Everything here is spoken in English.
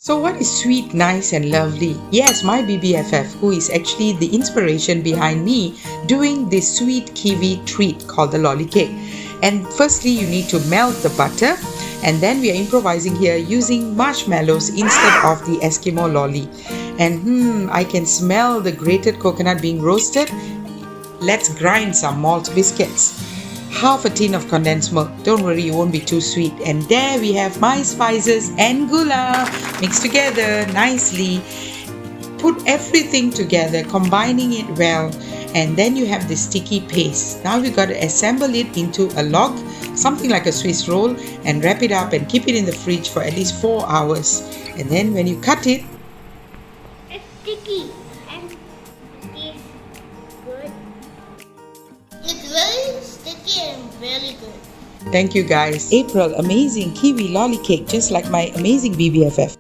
So what is sweet, nice and lovely? Yes, my BBFF, who is actually the inspiration behind me doing this sweet kiwi treat called the lolly cake. And firstly, you need to melt the butter, and then we are improvising here using marshmallows instead of the Eskimo lolly. And I can smell the grated coconut being roasted. Let's grind some malt biscuits. Half a tin of condensed milk. Don't worry, it won't be too sweet. And there we have my spices and gula mixed together nicely. Put everything together, combining it well, and then you have the sticky paste. Now we got to assemble it into a log, something like a Swiss roll, and wrap it up and keep it in the fridge for at least 4 hours. And then when you cut it, it's sticky and tastes good. It's very sticky and really good. Thank you guys. April, amazing kiwi lolly cake, just like my amazing BBFF.